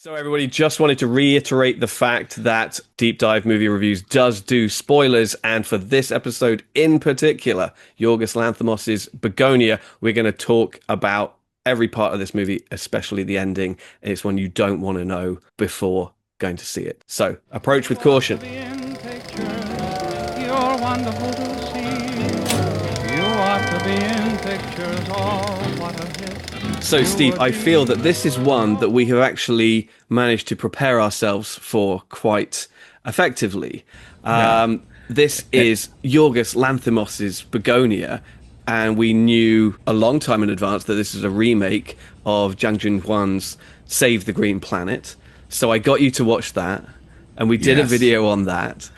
So everybody, just wanted to reiterate the fact that Deep Dive Movie Reviews does do spoilers, and for this episode in particular, Yorgos Lanthimos' Begonia, we're going to talk about every part of this movie, especially the ending. It's one you don't want to know before going to see it. So approach with caution. You're wonderful to see. You ought to be in pictures. Oh, what a hit. So, Steve, I feel that this is one that we have actually managed to prepare ourselves for quite effectively. Yeah. This is Yorgos Lanthimos' Begonia, and we knew a long time in advance that this is a remake of Zhang Junhuan's Save the Green Planet. So I got you to watch that, and we did a Yes. video on that.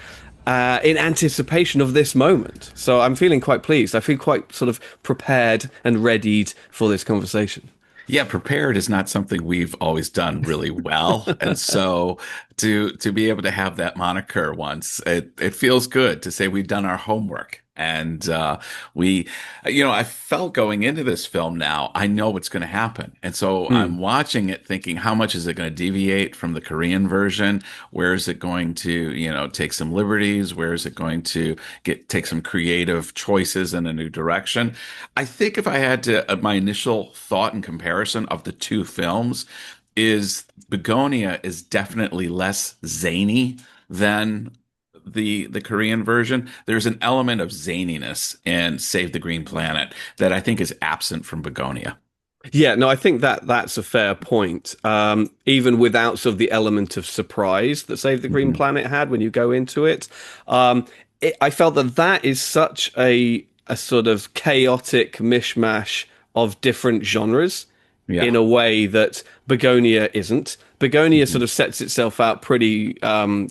In anticipation of this moment. So I'm feeling quite pleased. I feel quite sort of prepared and readied for this conversation. Yeah, prepared is not something we've always done really well. And so to be able to have that moniker once, it feels good to say we've done our homework. And I felt going into this film now, I know what's going to happen. And so Hmm. I'm watching it thinking, how much is it going to deviate from the Korean version? Where is it going to, take some liberties? Where is it going to take some creative choices in a new direction? I think if I had to, my initial thought and comparison of the two films is Begonia is definitely less zany than the Korean version. There's an element of zaniness in Save the Green Planet that I think is absent from Begonia. Yeah, no, I think that that's a fair point. Even without sort of the element of surprise that Save the Green Mhm. Planet had when you go into it, I felt that that is such a sort of chaotic mishmash of different genres in Yeah. a way that Begonia isn't. Begonia sort Mhm. of sets itself out pretty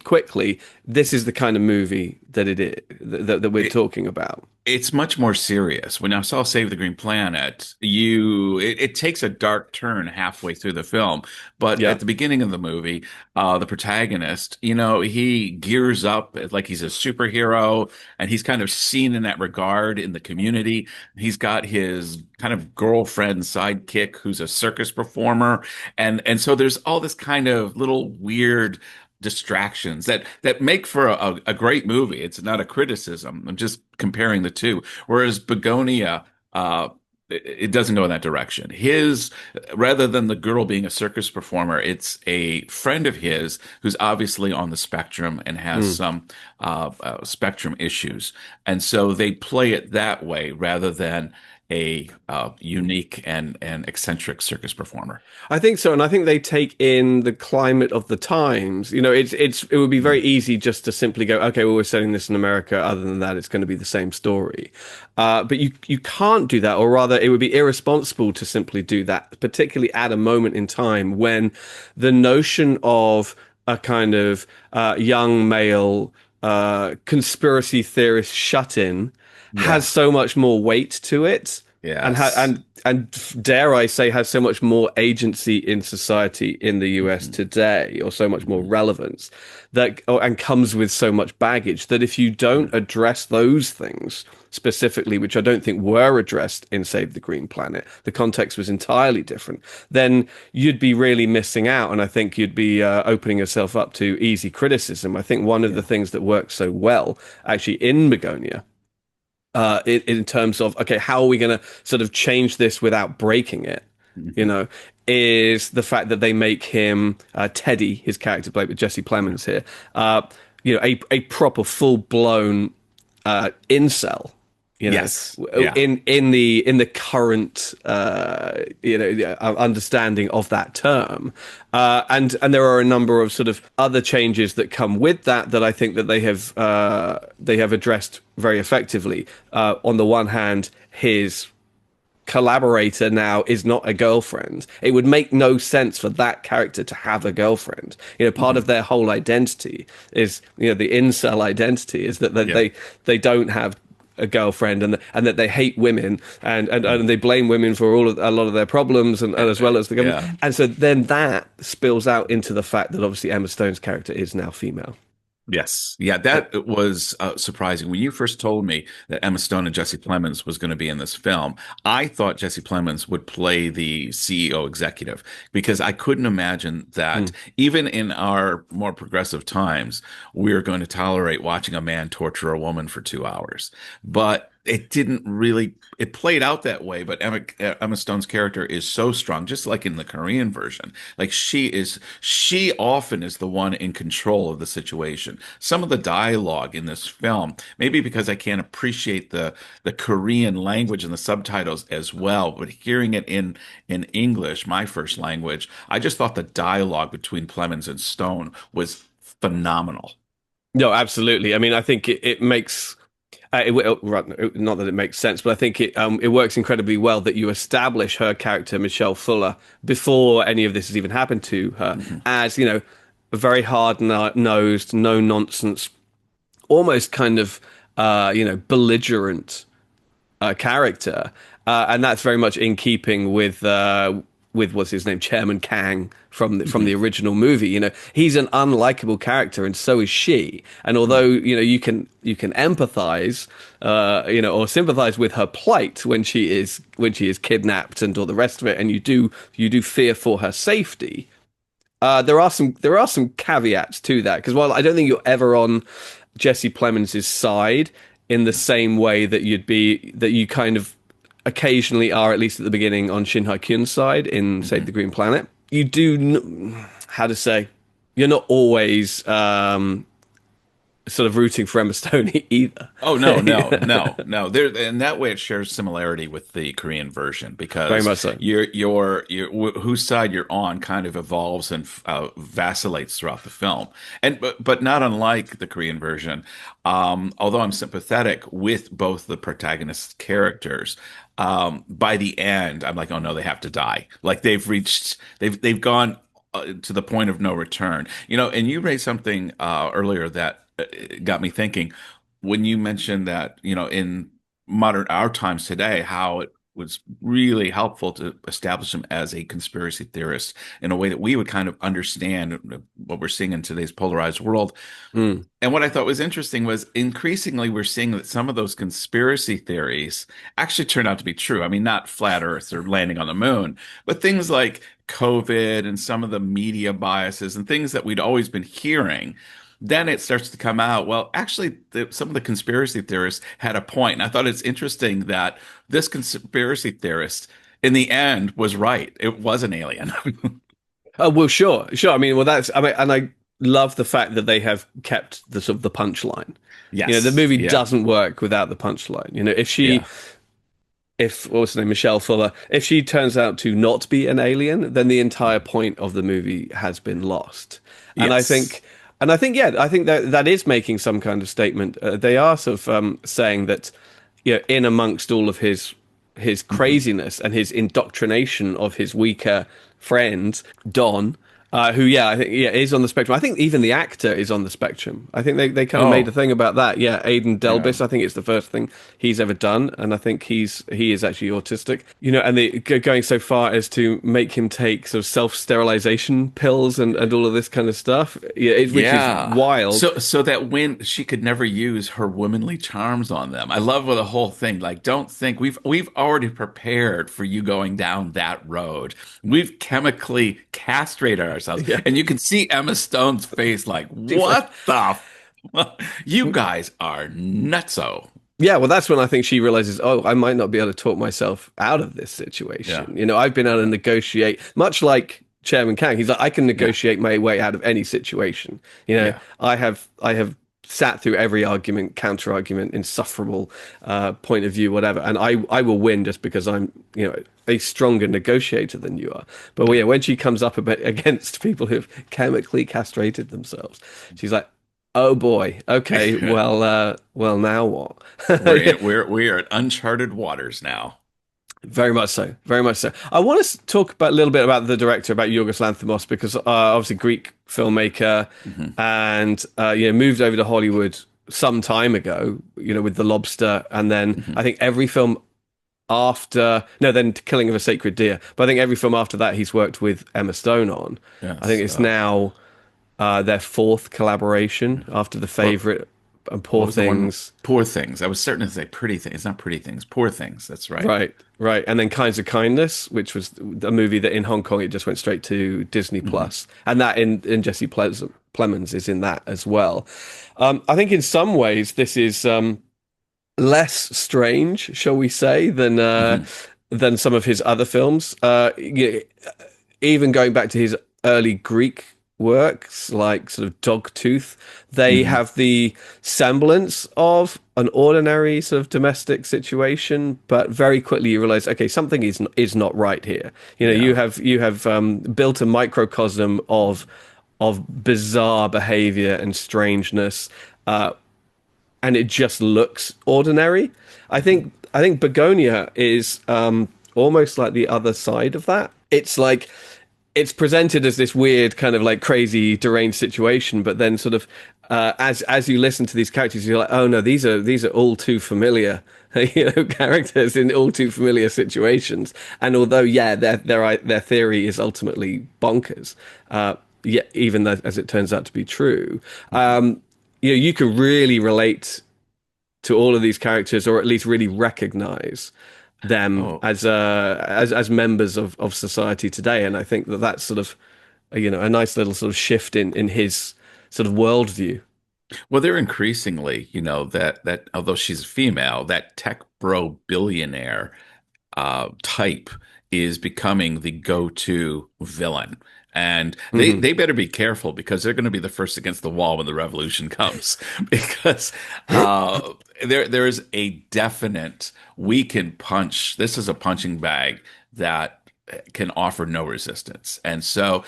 quickly. This is the kind of movie that it is that we're talking about. It's much more serious. When I saw Save the Green Planet, it takes a dark turn halfway through the film. But Yeah. at the beginning of the movie, the protagonist, he gears up like he's a superhero, and he's kind of seen in that regard in the community. He's got his kind of girlfriend sidekick who's a circus performer, and so there's all this kind of little weird distractions that make for a great movie. It's not a criticism. I'm just comparing the two. Whereas Begonia, it doesn't go in that direction. His rather than the girl being a circus performer, it's a friend of his who's obviously on the spectrum and has Mm. some spectrum issues, and so they play it that way rather than a unique and eccentric circus performer. I think so, and I think they take in the climate of the times. It would be very easy just to simply go, okay, well, we're setting this in America. Other than that, it's going to be the same story. But you can't do that, or rather, it would be irresponsible to simply do that, particularly at a moment in time when the notion of a kind of young male conspiracy theorist shut-in has Yeah. so much more weight to it and Yes. dare I say has so much more agency in society in the US Mhm. today, or so much more Mhm. relevance and comes with so much baggage that if you don't address those things specifically, which I don't think were addressed in Save the Green Planet, the context was entirely different, then you'd be really missing out, and I think you'd be opening yourself up to easy criticism. I think one of the Yeah. things that works so well actually in Begonia in terms of, okay, how are we going to sort of change this without breaking it, you Mhm. know, is the fact that they make him Teddy, his character played with Jesse Plemons here, uh, a proper full blown incel. Yes. Yeah. In the current understanding of that term, and there are a number of sort of other changes that come with that I think that they have addressed very effectively. On the one hand, his collaborator now is not a girlfriend. It would make no sense for that character to have a girlfriend. Part of Mhm. their whole identity is, the incel identity is that Yeah. they don't have a girlfriend, and that they hate women, and Mhm. they blame women for a lot of their problems, and as well as the government. Yeah. And so then that spills out into the fact that obviously Emma Stone's character is now female. Yes. Yeah, Uh, that was surprising. When you first told me that Emma Stone and Jesse Plemons was going to be in this film, I thought Jesse Plemons would play the CEO executive because I couldn't imagine that mm. even in our more progressive times, we're going to tolerate watching a man torture a woman for 2 hours. But it didn't really, it played out that way. But Emma Stone's character is so strong, just like in the Korean version. Like she often is the one in control of the situation. Some of the dialogue in this film, maybe because I can't appreciate the Korean language and the subtitles as well, but hearing it in English, my first language, I just thought the dialogue between Clemens and Stone was phenomenal. No, absolutely. I mean, I think it makes right, not that it makes sense, but I think it works incredibly well that you establish her character, Michelle Fuller, before any of this has even happened to her, Mhm. as a very hard-nosed, no nonsense, almost kind of belligerent character, and that's very much in keeping with what's his name, Chairman Kang from the Mhm. original movie. He's an unlikable character, and so is she. And although Mhm. you can empathize, or sympathize with her plight when she is kidnapped and all the rest of it, and you do fear for her safety. There are some caveats to that because while I don't think you're ever on Jesse Plemons' side in the same way that you kind of occasionally are, at least at the beginning, on Shin Hye-kyun's side in Save the Mhm. Green Planet, you do how to say you're not always sort of rooting for Emma Stone either. Oh no, no, no, no. There, in that way, it shares similarity with the Korean version Very because much so. whose side you're on kind of evolves and vacillates throughout the film, and but not unlike the Korean version. Although I'm sympathetic with both the protagonist characters, by the end, I'm like, oh no, they have to die. Like they've gone to the point of no return. And you raised something earlier that got me thinking when you mentioned that, in modern our times today, how it was really helpful to establish him as a conspiracy theorist in a way that we would kind of understand what we're seeing in today's polarized world. Mm. And what I thought was interesting was increasingly we're seeing that some of those conspiracy theories actually turn out to be true. I mean, not flat Earth or landing on the moon, but things like COVID and some of the media biases and things that we'd always been hearing. Then it starts to come out. Well, actually, some of the conspiracy theorists had a point. And I thought it's interesting that this conspiracy theorist, in the end, was right. It was an alien. Oh well, sure, sure. I mean, well, I mean, and I love the fact that they have kept the sort of the punchline. The Yes. movie Yeah. doesn't work without the punchline. Yeah. If what was her name, Michelle Fuller, if she turns out to not be an alien, then the entire point of the movie has been lost. And I Yes. think, yeah, I think that is making some kind of statement. They are sort of saying that, in amongst all of his Hmm. craziness and his indoctrination of his weaker friend Don, who, yeah, I think, yeah, is on the spectrum. I think even the actor is on the spectrum. I think they kind of made a Oh, thing about that. Yeah, Aidan yeah. Delbis. I think it's the first thing he's ever done, and I think he is actually autistic. And they going so far as to make him take sort of self-sterilization pills and all of this kind of stuff. Yeah, which is Yeah. wild. So that when she could never use her womanly charms on them. I love the whole thing. Like, don't think we've already prepared for you going down that road. We've chemically castrated ourselves. Yeah, And you can see Emma Stone's face like, she's like, what the you guys are nutso. yeah, well, that's when I think she realizes, oh, I might not be able to talk myself out of this Yeah. situation. I've been able to Yeah. negotiate, much like Chairman Kang. He's like, I can Yeah. negotiate my way out of any situation. Yeah. I have sat through every argument, counter argument, insufferable point of view, whatever, and I will win just because I'm, a stronger negotiator than you are. But well, Yeah. yeah, when she comes up a bit against people who've chemically castrated themselves, she's like, oh boy, okay, well, now what? Yeah, We're at uncharted waters now. very much so, very much so. I want to talk about a little bit about the director, about Yorgos Lanthimos, because obviously Greek filmmaker, Hmm. and moved over to Hollywood some time ago, with The Lobster, and then Hmm. I think every film after, no, then Killing of a Sacred Deer, but I think every film after that he's worked with Emma Stone on. I think Yes. it's now. their fourth collaboration after The What Favorite and what Poor was the one? Things. Poor Things. I was certain to say Pretty Things. It's not Pretty Things. Poor Things. That's right. Right, right. And then Kinds of Kindness, which was a movie that in Hong Kong it just went straight to Disney Hmm. Plus. And that in Plemons is in that as well. I think in some ways this is less strange, shall we say, Hmm. than some of his other films. Even going back to his early Greek works, like sort of Dogtooth, they Hmm. have the semblance of an ordinary sort of domestic situation, but very quickly you realize, okay, something is not right here. You know, Yeah. you have built a microcosm of bizarre behavior and strangeness, and it just looks ordinary. I think Begonia is almost like the other side of that. It's like it's presented as this weird kind of like crazy deranged situation, but then sort of as you listen to these characters, you're like, oh no, these are all too familiar, characters in all too familiar situations. And although yeah, their theory is ultimately bonkers, yeah, even though, as it turns out to be true, Hmm. you can really relate to all of these characters, or at least really recognize them Oh, as members of society today. And I think that that's sort of a nice little sort of shift in his sort of worldview. well, they're increasingly, that although she's a female, that tech bro billionaire type is becoming the go-to villain. And they Hmm. they better be careful because they're going to be the first against the wall when the revolution comes. Because there is a definite we can punch. This is a punching bag that can offer no resistance. And so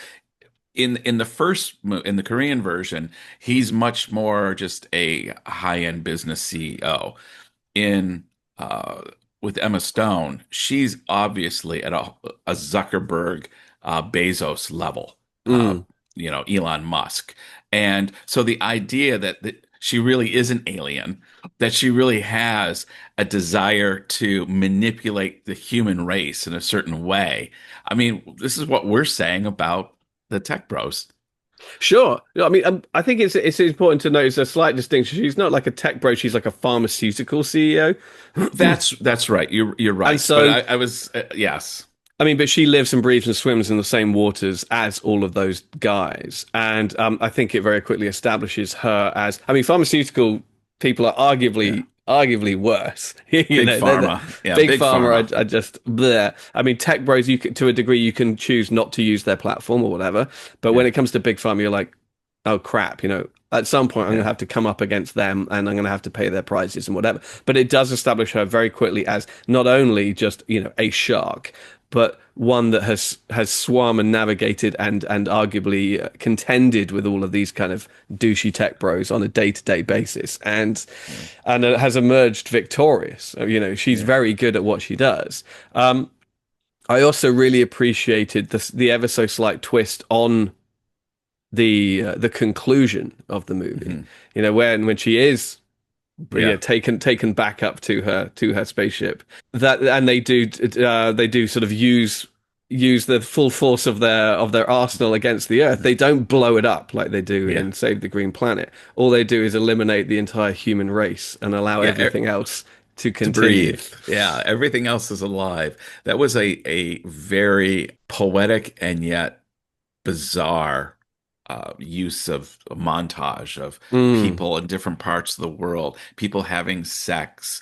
in in the Korean version, he's much more just a high-end business CEO. In with Emma Stone, she's obviously at a Zuckerberg, Bezos level, Mm. Elon Musk. And so the idea that she really is an alien, that she really has a desire to manipulate the human race in a certain way. I mean, this is what we're saying about the tech bros. Sure. I mean, I think it's important to notice a slight distinction. She's not like a tech bro. She's like a pharmaceutical CEO. That's right. You're And right. But so I was yes. I mean, but she lives and breathes and swims in the same waters as all of those guys. And I think it very quickly establishes her as, I mean, pharmaceutical people are Yeah. arguably worse. Big They're pharma. Yeah, big big pharma pharma. are just bleh. I mean, tech bros, to a degree, you can choose not to use their platform or whatever. But when Yeah. it comes to big pharma, you're like, oh crap, at some point I'm going to Yeah. have to come up against them and I'm going to have to pay their prices and whatever. But it does establish her very quickly as not only just, a shark, but one that has swum and navigated and arguably contended with all of these kind of douchey tech bros on a day-to-day basis Yeah. and has emerged victorious. So, she's Yeah. very good at what she does. I also really appreciated the ever so slight twist on the conclusion of the movie. Hmm. When she is Yeah. taken back up to her spaceship, that and they do sort of use the full force of their arsenal against the Earth. They don't blow it up like they do Yeah. in Save the Green Planet. All they do is eliminate the entire human race and allow Yeah. everything else to To continue. breathe. Yeah. Everything else is alive. That was a very poetic and yet bizarre use of a montage of Mm, people in different parts of the world, people having sex,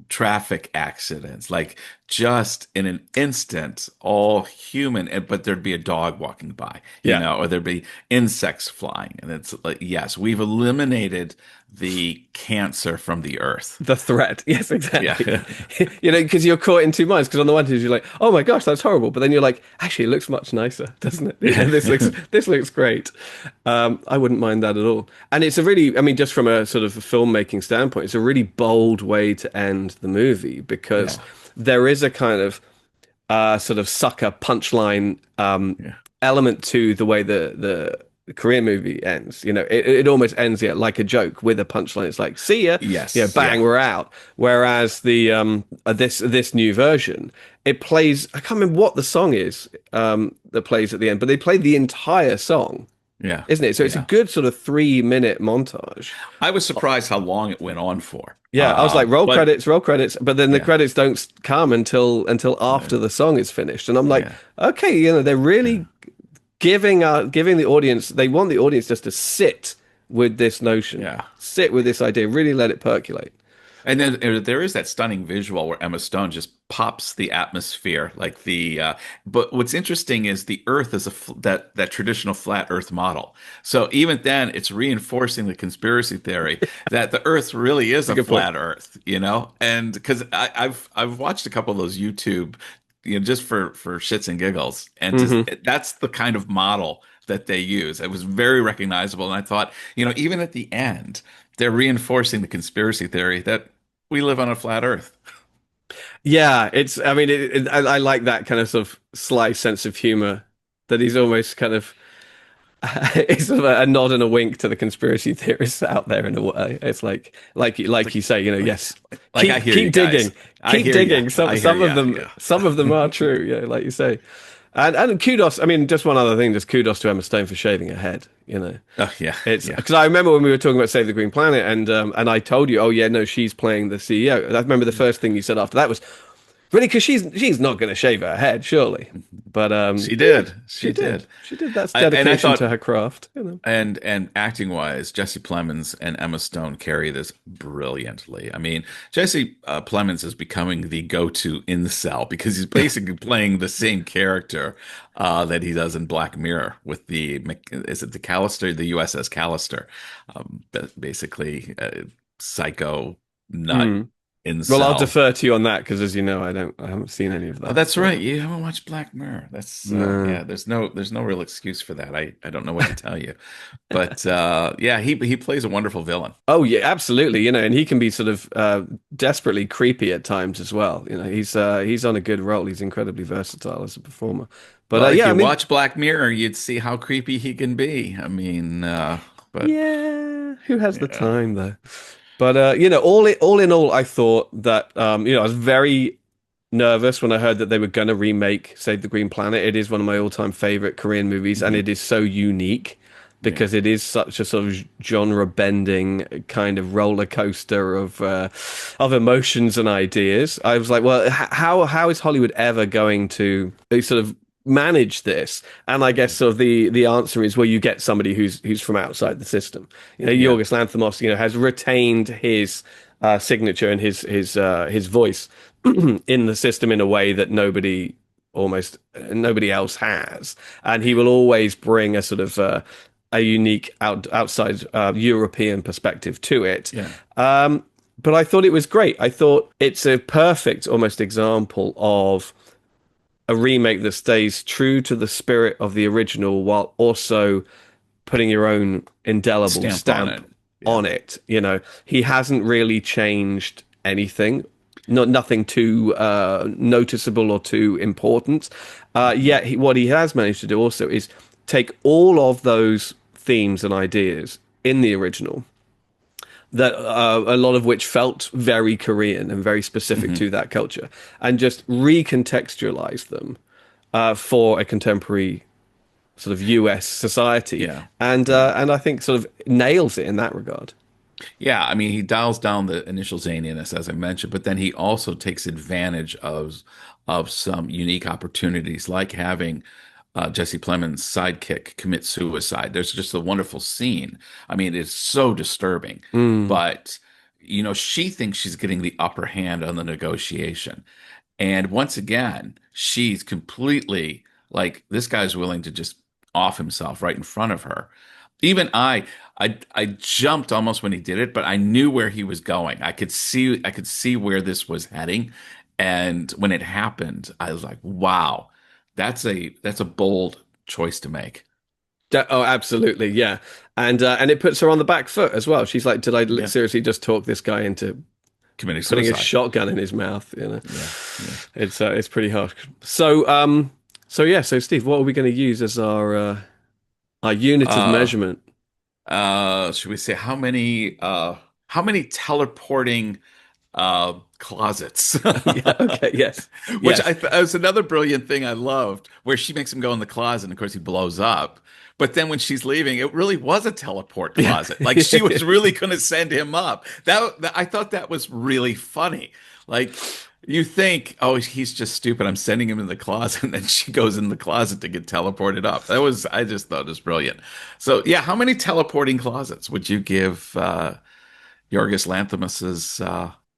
traffic accidents, like just in an instant, all human, but there'd be a dog walking by, yeah. or there'd be insects flying. And it's like, yes, we've eliminated the cancer from the earth. The threat. Yes, exactly. Yeah. Because you're caught in two minds. Because on the one hand, you're like, "Oh my gosh, that's horrible," but then you're like, "Actually, it looks much nicer, doesn't it? Yeah. This looks great." I wouldn't mind that at all. And it's a really, I mean, just from a sort of filmmaking standpoint, it's a really bold way to end the movie because Yeah. there is a kind of sort of sucker punchline Yeah. element to the way the Korean movie ends. It almost ends like a joke with a punchline. It's like, see ya, Yes. bang, Yeah. we're out. Whereas the this new version, it plays. I can't remember what the song is that plays at the end, but they play the entire song. Yeah. isn't it? So it's a Yeah. good sort of 3 minute montage. I was surprised how long it went on for. Yeah, I was like, But roll credits, but then the yeah. credits don't come until No, after the song is finished, and I'm like, yeah. okay, they're Yeah. really giving the audience, they want the audience just to sit with this notion, Yeah. sit with this idea, really let it percolate. And then there is that stunning visual where Emma Stone just pops the atmosphere, like the. But what's interesting is the Earth is that traditional flat Earth model. So even then, it's reinforcing the conspiracy theory that the Earth really is It's a a good point. flat Earth, And because I've watched a couple of those YouTube, just for shits and giggles, and just Hmm. that's the kind of model that they use. It was very recognizable, and I thought, even at the end, they're reinforcing the conspiracy theory that we live on a flat Earth. Yeah, I mean, I like that kind of sly sense of humor that he's almost kind of it's sort of a nod and a wink to the conspiracy theorists out there in a way. It's like Like, you say, like, yes, like I hear you keep guys. digging, I keep hear you. digging. I hear you. Yeah. Some of them are true. Yeah, like you say, and kudos. I mean, just one other thing, just kudos to Emma Stone for shaving her head. Oh yeah. It's Yeah. because I remember when we were talking about Save the Green Planet, and I told you, oh yeah, no, she's playing the CEO. I remember the first thing you said after that was really because she's not going to shave her head, surely. But She yeah, did. she She did. did. She did. That's And I dedication to thought, her craft. and acting wise, Jesse Plemons and Emma Stone carry this brilliantly. I mean, Jesse Plemons is becoming the go-to incel because he's basically playing the same character that he does in Black Mirror with is it the Callister, the USS Callister, basically psycho nut Hmm. Well, I'll incel. defer to you on that because, as you know, I haven't seen any of Oh, that. that's So right. You haven't watched Black Mirror. That's no. yeah. There's no real excuse for that. I don't know what to tell you, but yeah, he plays a wonderful villain. Oh yeah, absolutely. And he can be sort of desperately creepy at times as well. He's on a good roll. He's incredibly versatile as a performer. But Well, if yeah, I you mean, watch Black Mirror, you'd see how creepy he can be. I mean, but yeah, who has the yeah. time though? But all in all, I thought that I was very nervous when I heard that they were gonna remake Save the Green Planet. It is one of my all-time favorite Korean movies, and Mhm. it is so unique Yeah, because it is such a sort of genre-bending kind of roller coaster of emotions and ideas. I was like, well, how is Hollywood ever going to sort of manage this? And I guess sort of the answer is, well, you get somebody who's from outside the system. yeah, Yorgos Lanthimos, has retained his signature and his voice in the system in a way that almost nobody else has, and he will always bring a sort of a unique outside European perspective to it. yeah. But I thought it was great. I thought it's a perfect almost example of a remake that stays true to the spirit of the original while also putting your own indelible Stamp on it. stamp Yeah. on it. He hasn't really changed anything, nothing too noticeable or too important. Mhm. Yet what he has managed to do also is take all of those themes and ideas in the original that a lot of which felt very Korean and very specific Mhm. to that culture, and just recontextualize them for a contemporary sort of US society, Yeah. and Yeah. I think sort of nails it in that regard. Yeah, I mean, he dials down the initial zaniness, as I mentioned, but then he also takes advantage of some unique opportunities, like having Jesse Plemons' sidekick commit suicide. There's just a wonderful scene. I mean, it's so disturbing, Mm, but she thinks she's getting the upper hand on the negotiation, and once again, she's completely like this guy's willing to just off himself right in front of her. Even I jumped almost when he did it, but I knew where he was going. I could see where this was heading. And when it happened, I was like, wow, that's a bold choice to make. oh, absolutely, yeah, and it puts her on the back foot as well. She's like, did I Yeah. seriously just talk this guy into Committing putting a suicide. shotgun in his mouth? Yeah. Yeah. It's pretty harsh. So yeah, so Steve, what are we going to use as our unit of Uh measurement? should we say how many teleporting closets. Yeah. Okay. Yes. Which Yes. was another brilliant thing I loved, where she makes him go in the closet, and of course he blows up. But then when she's leaving, it really was a teleport Yeah. closet. Like she was really going to send him up. I thought that was really funny. Like you think, oh, he's just stupid. I'm sending him in the closet, and then she goes in the closet to get teleported up. I just thought it was brilliant. So yeah, how many teleporting closets would you give Yorgos Lanthimos's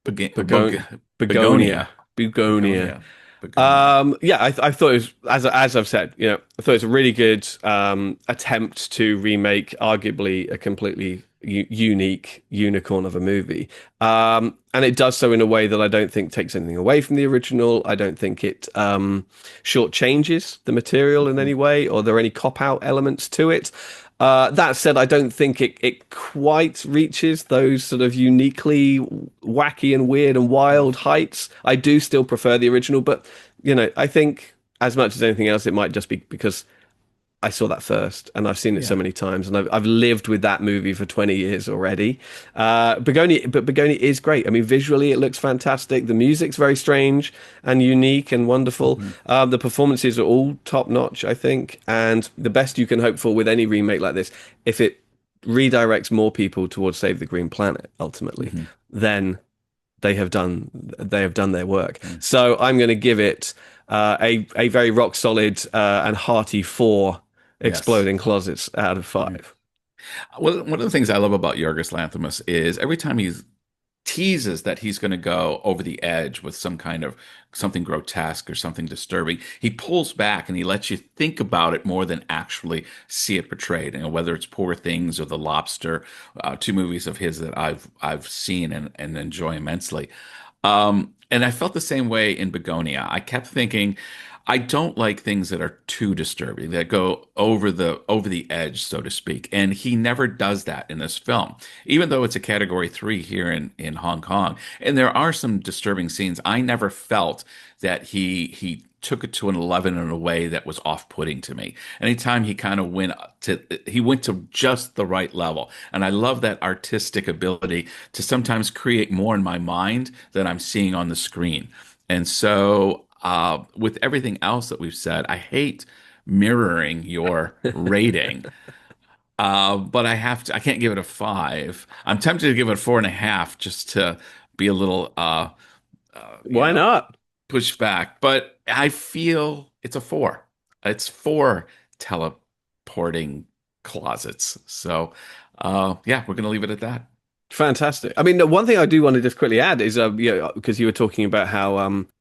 Begon Begonia. Begonia? Begonia. Begonia. Begonia. Yeah, I thought it was as I've said, I thought it was a really good attempt to remake arguably a completely unique unicorn of a movie. And it does so in a way that I don't think takes anything away from the original. I don't think it shortchanges the material in any way, or there are any cop out elements to it. That said, I don't think it quite reaches those sort of uniquely wacky and weird and wild heights. I do still prefer the original, but I think as much as anything else, it might just be because I saw that first, and I've seen it so Yeah. many times, and I've lived with that movie for 20 years already. Begonia is great. I mean, visually, it looks fantastic. The music's very strange and unique and wonderful. Hmm. The performances are all top notch, I think, and the best you can hope for with any remake like this, if it redirects more people towards Save the Green Planet, ultimately, Hmm. then they have done their work. So I'm going to give it a very rock solid and hearty 4 Yes. exploding closets out of Yeah. 5. Well, one of the things I love about Yorgos Lanthimos is every time he teases that he's going to go over the edge with some kind of something grotesque or something disturbing, he pulls back and he lets you think about it more than actually see it portrayed. Whether it's Poor Things or The Lobster, two movies of his that I've seen and enjoy immensely. And I felt the same way in Begonia. I kept thinking, I don't like things that are too disturbing, that go over the edge, so to speak. And he never does that in this film, even though it's a category 3 here in Hong Kong. And there are some disturbing scenes. I never felt that he took it to an 11 in a way that was off-putting to me. Anytime he went to just the right level. And I love that artistic ability to sometimes create more in my mind than I'm seeing on the screen. And so, with everything else that we've said, I hate mirroring your rating, but I can't give it a 5. I'm tempted to give it a 4.5 just to be a little, you Why know, not? push back. But I feel it's a 4. It's 4 teleporting closets. So, yeah, we're going to leave it at that. Fantastic. I mean, the one thing I do want to just quickly add is, because you were talking about how,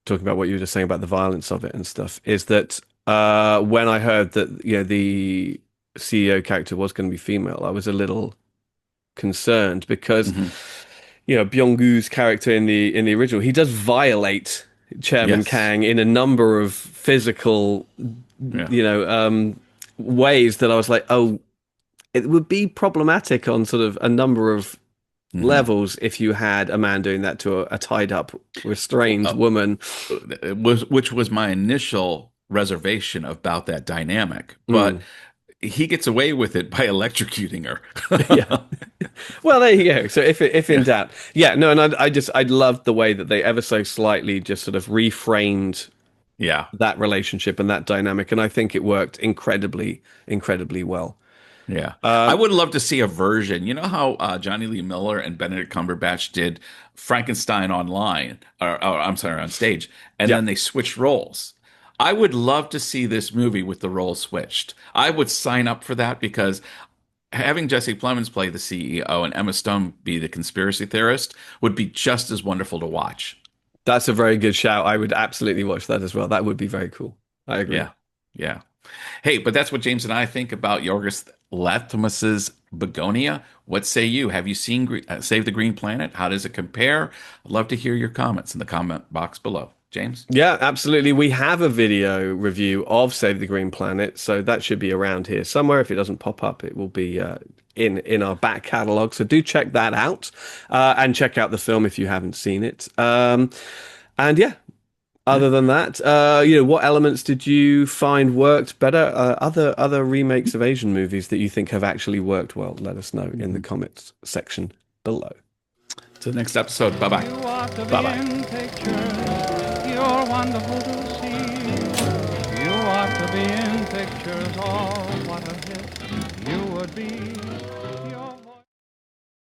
talking about what you were just saying about the violence of it and stuff, is that when I heard that, the CEO character was going to be female, I was a little concerned because Hmm. Byung-Goo's character in the original, he does violate Chairman Yes. Kang in a number of physical, Yeah. ways that I was like, oh, it would be problematic on sort of a number of Hmm. levels if you had a man doing that to a tied up, restrained woman. Which was my initial reservation about that dynamic. But Mm, he gets away with it by electrocuting yeah. her. Well, there you go. So if in Yeah. doubt, yeah, no, and I loved the way that they ever so slightly just sort of reframed Yeah. that relationship and that dynamic, and I think it worked incredibly well. Yeah. I Um, would love to see a version. You know how Johnny Lee Miller and Benedict Cumberbatch did Frankenstein online, or I'm sorry, on stage, and yeah, then they switched roles. I would love to see this movie with the roles switched. I would sign up for that because having Jesse Plemons play the CEO and Emma Stone be the conspiracy theorist would be just as wonderful to watch. that's a very good shout. I would absolutely watch that as well. That would be very cool. I agree. Yeah. Yeah. Hey, but that's what James and I think about Yorgos Lanthimos's Begonia. What say you? Have you seen Save the Green Planet? How does it compare? I'd love to hear your comments in the comment box below. James? Yeah, absolutely. We have a video review of Save the Green Planet, so that should be around here somewhere. If it doesn't pop up, it will be in our back catalog. So do check that out, and check out the film if you haven't seen it. And yeah, Yeah. other than that, what elements did you find worked better? Other remakes of Asian movies that you think have actually worked well? Let us know in the Mhm. comments section below. To the next episode. Bye bye. ought to Bye be bye. in pictures. You're wonderful to see. You ought to be in pictures. Oh, what a hit you would be.